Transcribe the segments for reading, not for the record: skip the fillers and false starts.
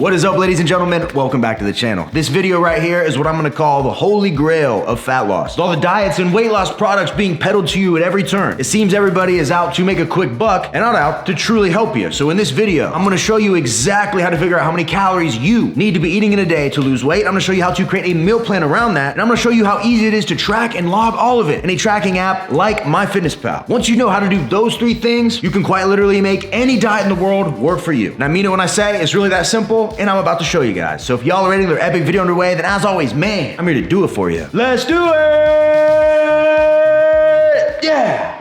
What is up, ladies and gentlemen? Welcome back to the channel. This video right here is what I'm gonna call the holy grail of fat loss. With all the diets and weight loss products being peddled to you at every turn, it seems everybody is out to make a quick buck and not out to truly help you. So in this video, I'm gonna show you exactly how to figure out how many calories you need to be eating in a day to lose weight. I'm gonna show you how to create a meal plan around that, and I'm gonna show you how easy it is to track and log all of it in a tracking app like MyFitnessPal. Once you know how to do those three things, you can quite literally make any diet in the world work for you. And I mean it when I say it's really that simple, and I'm about to show you guys. So if y'all are ready, their epic video underway, then as always, man, I'm here to do it for you. Let's do it! Yeah!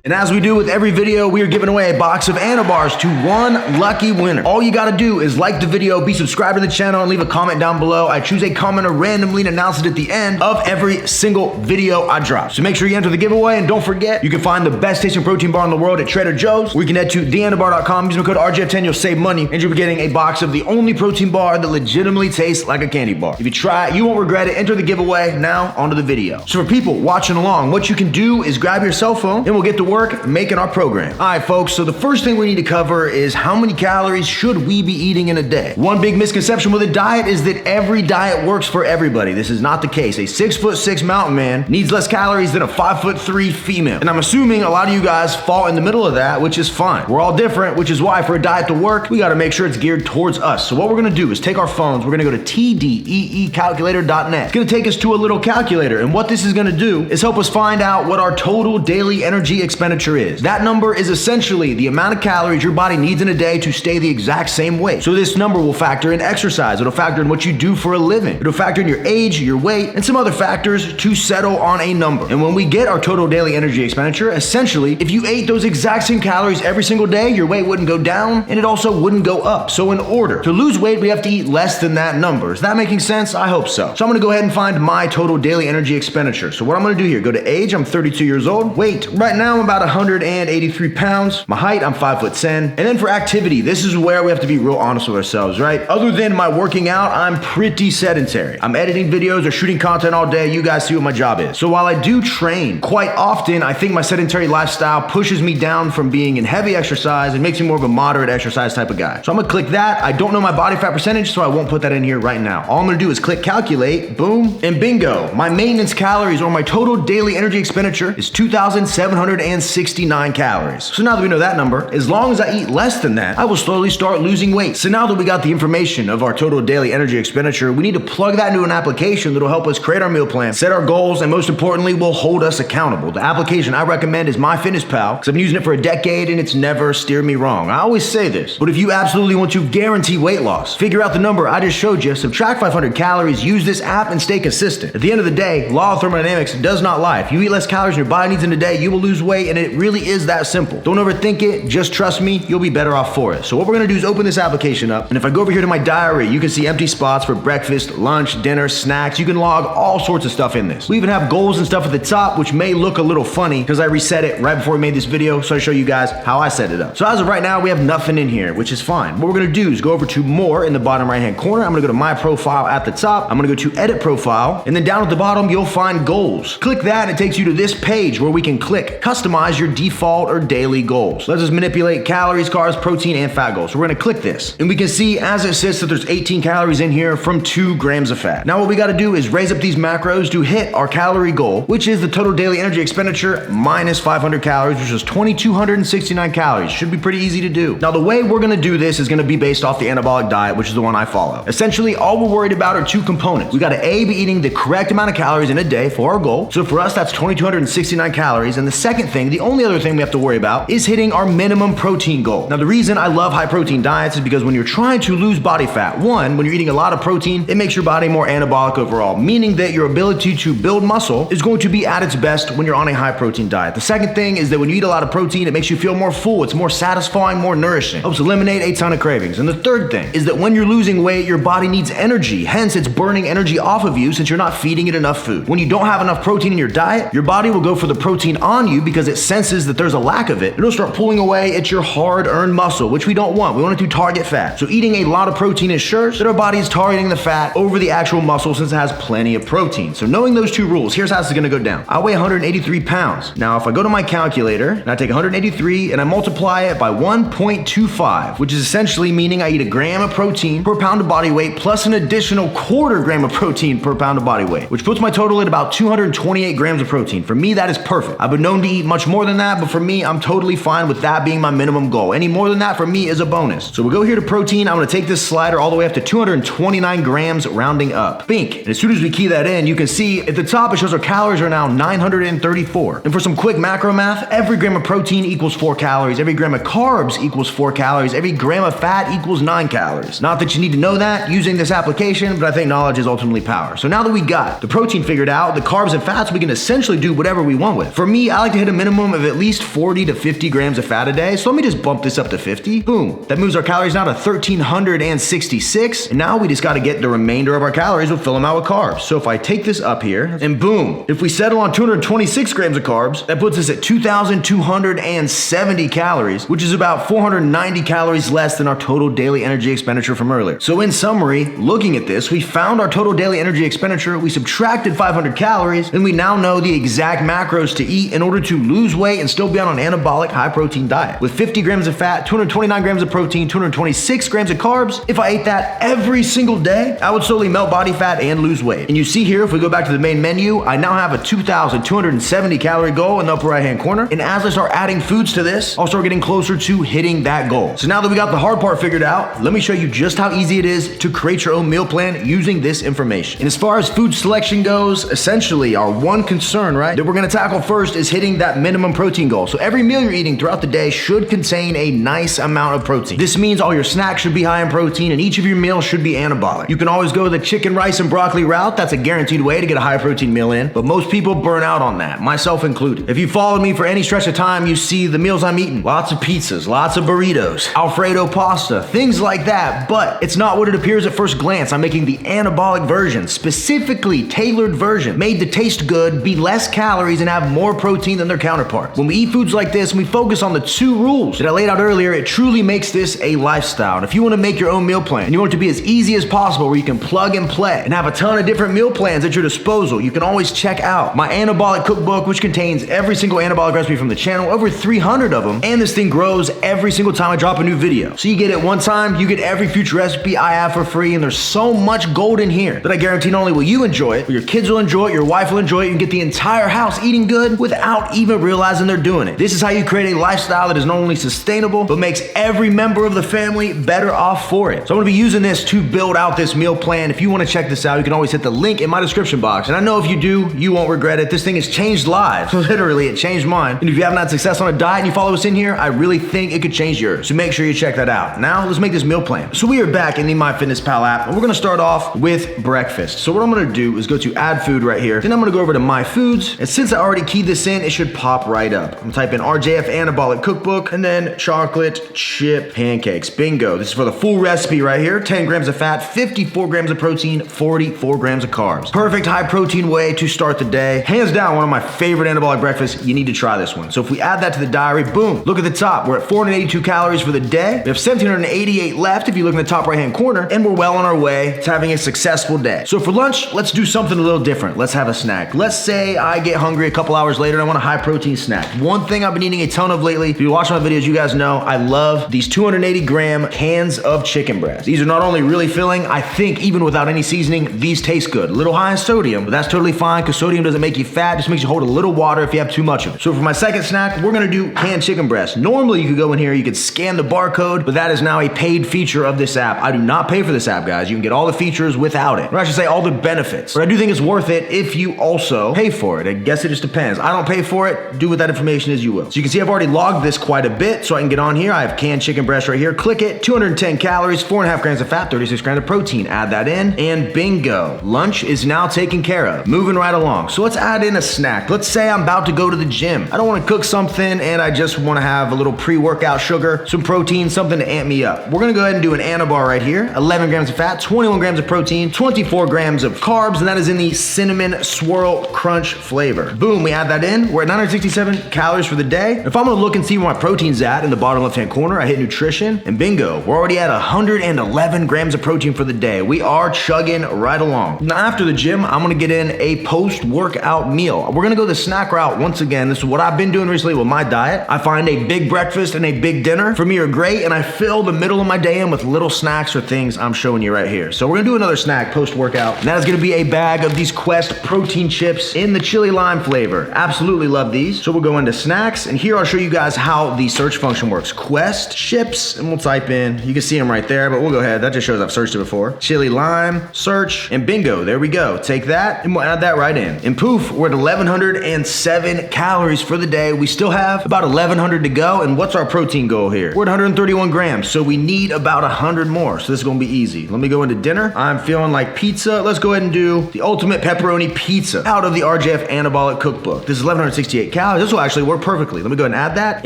And as we do with every video, we are giving away a box of Anabars to one lucky winner. All you gotta do is like the video, be subscribed to the channel, and leave a comment down below. I choose a commenter randomly and announce it at the end of every single video I drop. So make sure you enter the giveaway, and don't forget, you can find the best tasting protein bar in the world at Trader Joe's, or you can head to theanabar.com, use my code RGF10, you'll save money, and you'll be getting a box of the only protein bar that legitimately tastes like a candy bar. If you try it, you won't regret it. Enter the giveaway. Now, onto the video. So for people watching along, what you can do is grab your cell phone, and we'll get to work making our program. All right, folks, so the first thing we need to cover is how many calories should we be eating in a day? One big misconception with a diet is that every diet works for everybody. This is not the case. A 6'6" mountain man needs less calories than a 5'3" female. And I'm assuming a lot of you guys fall in the middle of that, which is fine. We're all different, which is why for a diet to work, we gotta make sure it's geared towards us. So what we're gonna do is take our phones, we're gonna go to tdeecalculator.net. It's gonna take us to a little calculator, and what this is gonna do is help us find out what our total daily energy expenditure is. That number is essentially the amount of calories your body needs in a day to stay the exact same weight. So this number will factor in exercise, it'll factor in what you do for a living, it'll factor in your age, your weight, and some other factors to settle on a number. And when we get our total daily energy expenditure, essentially, if you ate those exact same calories every single day, your weight wouldn't go down and it also wouldn't go up. So in order to lose weight, we have to eat less than that number. Is that making sense? I hope so. So I'm gonna go ahead and find my total daily energy expenditure. So what I'm gonna do here, go to age, I'm 32 years old. Weight, right now I'm about 183 pounds. My height, I'm 5'10". And then for activity, this is where we have to be real honest with ourselves, right? Other than my working out, I'm pretty sedentary. I'm editing videos or shooting content all day. You guys see what my job is. So while I do train quite often, I think my sedentary lifestyle pushes me down from being in heavy exercise and makes me more of a moderate exercise type of guy. So I'm gonna click that. I don't know my body fat percentage, so I won't put that in here right now. All I'm gonna do is click calculate, boom, and bingo. My maintenance calories or my total daily energy expenditure is 2,769 calories. So now that we know that number, as long as I eat less than that, I will slowly start losing weight. So now that we got the information of our total daily energy expenditure, we need to plug that into an application that'll help us create our meal plan, set our goals, and most importantly, will hold us accountable. The application I recommend is MyFitnessPal, because I've been using it for a decade and it's never steered me wrong. I always say this, but if you absolutely want to guarantee weight loss, figure out the number I just showed you, subtract 500 calories, use this app, and stay consistent. At the end of the day, law of thermodynamics does not lie. If you eat less calories than your body needs in a day, you will lose weight, and it really is that simple. Don't overthink it, just trust me, you'll be better off for it. So what we're gonna do is open this application up, and if I go over here to my diary, you can see empty spots for breakfast, lunch, dinner, snacks. You can log all sorts of stuff in this. We even have goals and stuff at the top, which may look a little funny because I reset it right before we made this video, so I show you guys how I set it up. So as of right now, we have nothing in here, which is fine. What we're gonna do is go over to more in the bottom right hand corner. I'm gonna go to my profile at the top. I'm gonna go to edit profile, and then down at the bottom, you'll find goals. Click that, and it takes you to this page where we can click customize your default or daily goals. Let's just manipulate calories, carbs, protein, and fat goals. So we're gonna click this, and we can see as it says that there's 18 calories in here from 2 grams of fat. Now what we gotta do is raise up these macros to hit our calorie goal, which is the total daily energy expenditure minus 500 calories, which is 2,269 calories. Should be pretty easy to do. Now the way we're gonna do this is gonna be based off the anabolic diet, which is the one I follow. Essentially, all we're worried about are 2 components. We gotta A, be eating the correct amount of calories in a day for our goal. So for us, that's 2,269 calories. And the second thing, the only other thing we have to worry about is hitting our minimum protein goal. Now the reason I love high protein diets is because when you're trying to lose body fat, one, when you're eating a lot of protein, it makes your body more anabolic overall, meaning that your ability to build muscle is going to be at its best when you're on a high protein diet. The second thing is that when you eat a lot of protein, it makes you feel more full, it's more satisfying, more nourishing, helps eliminate a ton of cravings. And the third thing is that when you're losing weight, your body needs energy, hence it's burning energy off of you since you're not feeding it enough food. When you don't have enough protein in your diet, your body will go for the protein on you because it senses that there's a lack of it, it'll start pulling away at your hard-earned muscle, which we don't want. We want it to target fat. So eating a lot of protein ensures that our body is targeting the fat over the actual muscle since it has plenty of protein. So knowing those two rules, here's how this is gonna go down. I weigh 183 pounds. Now, if I go to my calculator and I take 183 and I multiply it by 1.25, which is essentially meaning I eat a gram of protein per pound of body weight plus an additional quarter gram of protein per pound of body weight, which puts my total at about 228 grams of protein. For me, that is perfect. I've been known to eat much more than that, but for me, I'm totally fine with that being my minimum goal. Any more than that for me is a bonus. So we'll go here to protein. I'm gonna take this slider all the way up to 229 grams rounding up. Bink. And as soon as we key that in, you can see at the top it shows our calories are now 934. And for some quick macro math, every gram of protein equals 4 calories, every gram of carbs equals 4 calories, every gram of fat equals 9 calories. Not that you need to know that using this application, but I think knowledge is ultimately power. So now that we got the protein figured out, the carbs and fats we can essentially do whatever we want with. For me, I like to hit a minimum of at least 40 to 50 grams of fat a day, so let me just bump this up to 50. Boom. That moves our calories now to 1,366, and now we just gotta get the remainder of our calories, we'll fill them out with carbs. So if I take this up here, and boom, if we settle on 226 grams of carbs, that puts us at 2,270 calories, which is about 490 calories less than our total daily energy expenditure from earlier. So in summary, looking at this, we found our total daily energy expenditure, we subtracted 500 calories, and we now know the exact macros to eat in order to lose weight and still be on an anabolic high protein diet. With 50 grams of fat, 229 grams of protein, 226 grams of carbs, if I ate that every single day, I would slowly melt body fat and lose weight. And you see here, if we go back to the main menu, I now have a 2,270 calorie goal in the upper right hand corner. And as I start adding foods to this, I'll start getting closer to hitting that goal. So now that we got the hard part figured out, let me show you just how easy it is to create your own meal plan using this information. And as far as food selection goes, essentially our one concern, right, that we're gonna tackle first is hitting that minimum protein goal. So every meal you're eating throughout the day should contain a nice amount of protein. This means all your snacks should be high in protein and each of your meals should be anabolic. You can always go the chicken, rice, and broccoli route. That's a guaranteed way to get a high protein meal in, but most people burn out on that, myself included. If you followed me for any stretch of time, you see the meals I'm eating. Lots of pizzas, lots of burritos, Alfredo pasta, things like that, but it's not what it appears at first glance. I'm making the anabolic version, specifically tailored version, made to taste good, be less calories, and have more protein than their counterparts. When we eat foods like this and we focus on the 2 rules that I laid out earlier, it truly makes this a lifestyle. And if you want to make your own meal plan and you want it to be as easy as possible where you can plug and play and have a ton of different meal plans at your disposal, you can always check out my Anabolic cookbook, which contains every single anabolic recipe from the channel, over 300 of them, and this thing grows every single time I drop a new video. So you get it one time, you get every future recipe I have for free, and there's so much gold in here that I guarantee not only will you enjoy it, but your kids will enjoy it, your wife will enjoy it, you can get the entire house eating good without even realizing they're doing it. This is how you create a lifestyle that is not only sustainable, but makes every member of the family better off for it. So I'm gonna be using this to build out this meal plan. If you wanna check this out, you can always hit the link in my description box. And I know if you do, you won't regret it. This thing has changed lives. Literally, it changed mine. And if you haven't had success on a diet and you follow us in here, I really think it could change yours. So make sure you check that out. Now, let's make this meal plan. So we are back in the MyFitnessPal app, and we're gonna start off with breakfast. So what I'm gonna do is go to add food right here. Then I'm gonna go over to my foods. And since I already keyed this in, it should pop right up. I'm gonna type in RJF Anabolic Cookbook, and then chocolate chip pancakes. Bingo. This is for the full recipe right here. 10 grams of fat, 54 grams of protein, 44 grams of carbs. Perfect high protein way to start the day. Hands down, one of my favorite anabolic breakfasts. You need to try this one. So if we add that to the diary, boom, look at the top. We're at 482 calories for the day. We have 1,788 left if you look in the top right-hand corner, and we're well on our way to having a successful day. So for lunch, let's do something a little different. Let's have a snack. Let's say I get hungry a couple hours later and I want a high protein snack. One thing I've been eating a ton of lately, if you watch my videos, you guys know I love these 280 gram cans of chicken breast. These are not only really filling, I think even without any seasoning, these taste good. A little high in sodium, but that's totally fine because sodium doesn't make you fat, just makes you hold a little water if you have too much of it. So for my second snack, we're gonna do canned chicken breast. Normally you could go in here, you could scan the barcode, but that is now a paid feature of this app. I do not pay for this app, guys. You can get all the features without it. Or I should say all the benefits. But I do think it's worth it if you also pay for it. I guess it just depends. I don't pay for it. Do with that information as you will. So you can see I've already logged this quite a bit, so I can get on here. I have canned chicken breast right here. Click it. 210 calories, 4.5 grams of fat, 36 grams of protein. Add that in, and bingo. Lunch is now taken care of. Moving right along. So let's add in a snack. Let's say I'm about to go to the gym. I don't want to cook something, and I just want to have a little pre-workout sugar, some protein, something to amp me up. We're gonna go ahead and do an Anabar right here. 11 grams of fat, 21 grams of protein, 24 grams of carbs, and that is in the cinnamon swirl crunch flavor. Boom, we add that in. We're at 960 167 calories for the day. If I'm gonna look and see where my protein's at in the bottom left-hand corner, I hit nutrition, and bingo, we're already at 111 grams of protein for the day. We are chugging right along. Now after the gym, I'm gonna get in a post-workout meal. We're gonna go the snack route once again. This is what I've been doing recently with my diet. I find a big breakfast and a big dinner for me are great, and I fill the middle of my day in with little snacks or things I'm showing you right here. So we're gonna do another snack post-workout, and that is gonna be a bag of these Quest protein chips in the chili lime flavor. Absolutely love these. So we'll go into snacks, and here I'll show you guys how the search function works. Quest chips, and we'll type in, you can see them right there, but we'll go ahead. That just shows I've searched it before. Chili lime, search, and bingo, there we go. Take that, and we'll add that right in. And poof, we're at 1,107 calories for the day. We still have about 1,100 to go, and what's our protein goal here? We're at 131 grams, so we need about 100 more, so this is gonna be easy. Let me go into dinner. I'm feeling like pizza. Let's go ahead and do the ultimate pepperoni pizza out of the RJF Anabolic cookbook. This is 1,168 calories. This will actually work perfectly. Let me go ahead and add that,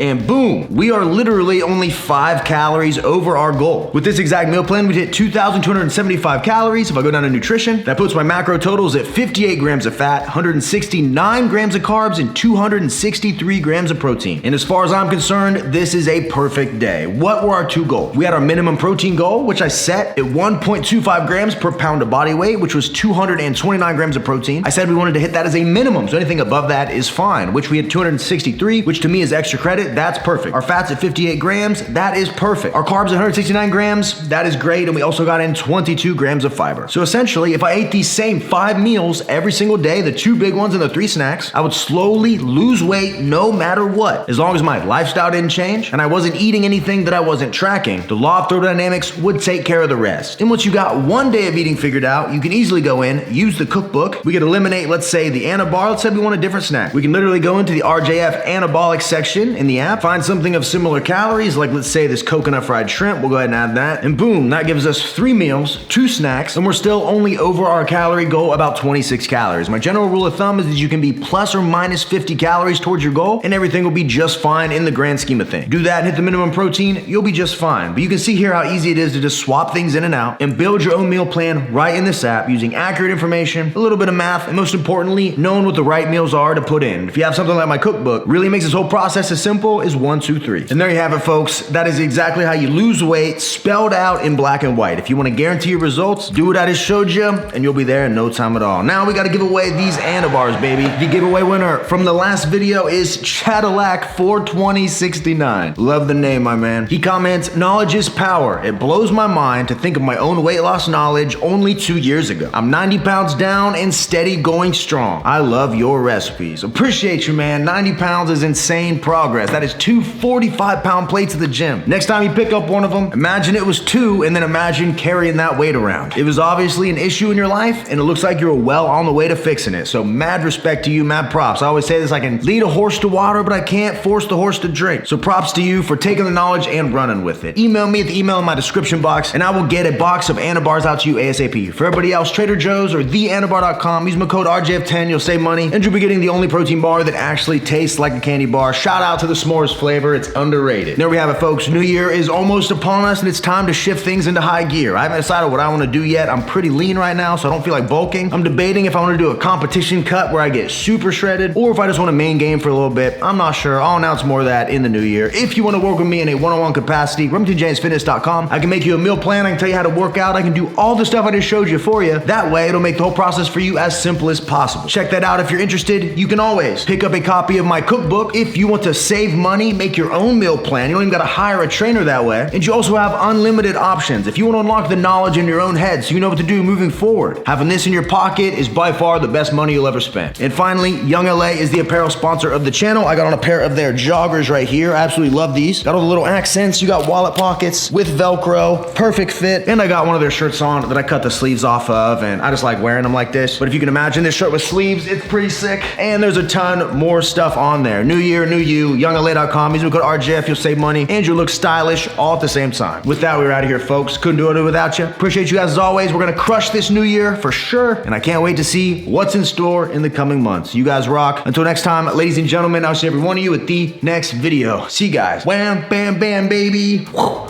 and boom, we are literally only 5 calories over our goal. With this exact meal plan, we hit 2,275 calories. If I go down to nutrition, that puts my macro totals at 58 grams of fat, 169 grams of carbs, and 263 grams of protein. And as far as I'm concerned, this is a perfect day. What were our 2 goals? We had our minimum protein goal, which I set at 1.25 grams per pound of body weight, which was 229 grams of protein. I said we wanted to hit that as a minimum, so anything above that is fine, which we had 263, which to me is extra credit. That's perfect. Our fat's at 58 grams. That is perfect. Our carbs at 169 grams. That is great, and we also got in 22 grams of fiber. So essentially, if I ate these same 5 meals every single day, the 2 big ones and the 3 snacks, I would slowly lose weight no matter what. As long as my lifestyle didn't change and I wasn't eating anything that I wasn't tracking, the law of thermodynamics would take care of the rest. And once you got 1 day of eating figured out, you can easily go in, use the cookbook. We could eliminate, let's say, the Anabar. Let's say we want a different snack. We can literally go into the RJF Anabolic section in the app, find something of similar calories, like let's say this coconut fried shrimp. We'll go ahead and add that, and boom, that gives us 3 meals, 2 snacks, and we're still only over our calorie goal about 26 calories. My general rule of thumb is that you can be plus or minus 50 calories towards your goal, and everything will be just fine in the grand scheme of things. Do that and hit the minimum protein, you'll be just fine. But you can see here how easy it is to just swap things in and out and build your own meal plan right in this app using accurate information, a little bit of math, and most importantly, knowing what the right meals are to put in. If you have something like my cookbook, really makes this whole process as simple as 1, 2, 3. And there you have it, folks. That is exactly how you lose weight, spelled out in black and white. If you want to guarantee your results, do what I just showed you, and you'll be there in no time at all. Now we got to give away these Anabars, baby. The giveaway winner from the last video is Cadillac42069. Love the name, my man. He comments, "Knowledge is power. It blows my mind to think of my own weight loss knowledge only 2 years ago. I'm 90 pounds down and steady going strong. I love your recipes." Appreciate you, man. 90 pounds is insane progress. That is 2 45-pound plates at the gym. Next time you pick up one of them, imagine it was 2, and then imagine carrying that weight around. It was obviously an issue in your life, and it looks like you're well on the way to fixing it. So mad respect to you, mad props. I always say this, I can lead a horse to water, but I can't force the horse to drink. So props to you for taking the knowledge and running with it. Email me at the email in my description box, and I will get a box of Anabars out to you ASAP. For everybody else, Trader Joe's or theanabar.com, use my code RJF10, you'll save money, and you'll be getting the only protein bar that actually tastes like a candy bar. Shout out to the s'mores flavor, it's underrated. There we have it, folks. New Year is almost upon us, and it's time to shift things into high gear. I haven't decided what I want to do yet. I'm pretty lean right now, so I don't feel like bulking. I'm debating if I want to do a competition cut where I get super shredded, or if I just want to main game for a little bit. I'm not sure. I'll announce more of that in the new year. If you want to work with me in a one-on-one capacity, RemingtonJamesFitness.com. I can make you a meal plan. I can tell you how to work out. I can do all the stuff I just showed you for you. That way, it'll make the whole process for you as simple as possible. Check that out if you're interested. You can always pick up a copy of my cookbook if you want to save money, make your own meal plan. You don't even got to hire a trainer that way. And you also have unlimited options if you want to unlock the knowledge in your own head so you know what to do moving forward. Having this in your pocket is by far the best money you'll ever spend. And finally, Young LA is the apparel sponsor of the channel. I got on a pair of their joggers right here. I absolutely love these. Got all the little accents. You got wallet pockets with Velcro, perfect fit. And I got one of their shirts on that I cut the sleeves off of, and I just like wearing them like this. But if you can imagine this shirt with sleeves, it's pretty sick. And there's a ton more stuff on there. New year, new you, youngla.com. Use the code RJF, you'll save money, and you'll look stylish all at the same time. With that, we're out of here, folks. Couldn't do it without you. Appreciate you guys as always. We're gonna crush this new year for sure, and I can't wait to see what's in store in the coming months. You guys rock. Until next time, ladies and gentlemen, I'll see every one of you at the next video. See you guys. Wham, bam, bam, baby.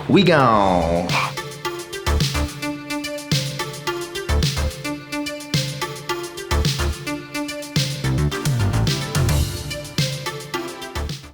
We gone.